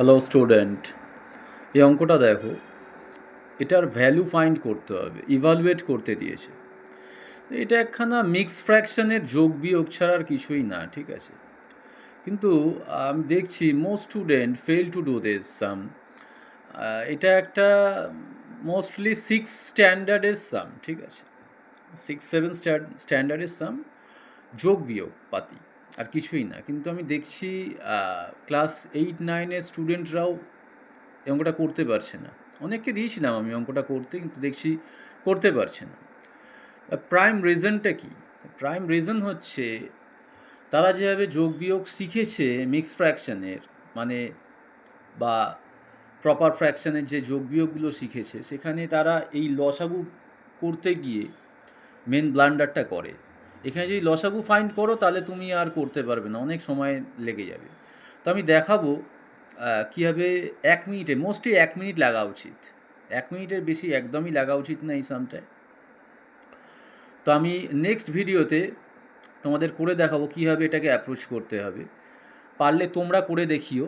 Hello student, এই অঙ্কটা দেখো। এটার ভ্যালু ফাইন্ড করতে হবে, ইভালুয়েট করতে দিয়েছে। এটা একখানা মিক্স ফ্র্যাকশনের যোগ বিয়োগ ছাড়া আর কিছুই না, ঠিক আছে? কিন্তু আমি দেখছি most student fail to do this some. এটা একটা মোস্টলি সিক্স স্ট্যান্ডার্ডের সাম, ঠিক আছে? 6-7 স্ট্যান্ডার্ডের সাম, যোগ বিয়োগ পাতি, আর কিছুই না। কিন্তু আমি দেখছি ক্লাস 8-9-এর স্টুডেন্টরাও এই অঙ্কটা করতে পারছে না। অনেককে দিয়েছিলাম আমি অঙ্কটা করতে, কিন্তু দেখছি করতে পারছে না। প্রাইম রিজনটা কি? প্রাইম রিজন হচ্ছে তারা যেভাবে যোগ বিয়োগ শিখেছে মিক্স ফ্র্যাকশানের, মানে বা প্রপার ফ্র্যাকশানের যে যোগ বিয়োগগুলো শিখেছে, সেখানে তারা এই লসাগু করতে গিয়ে মেন ব্লান্ডারটা করে। এখানে যদি লসাগু ফাইন্ড করো তাহলে তুমি আর করতে পারবে না, অনেক সময় লেগে যাবে। তো আমি দেখাবো কীভাবে 1 মিনিটে, মোস্টলি 1 মিনিট লাগা উচিত। 1 মিনিটের বেশি একদমই লাগা উচিত না এই সামটায়। তো আমি নেক্সট ভিডিওতে তোমাদের করে দেখাবো কীভাবে এটাকে অ্যাপ্রোচ করতে হবে। পারলে তোমরা করে দেখিও।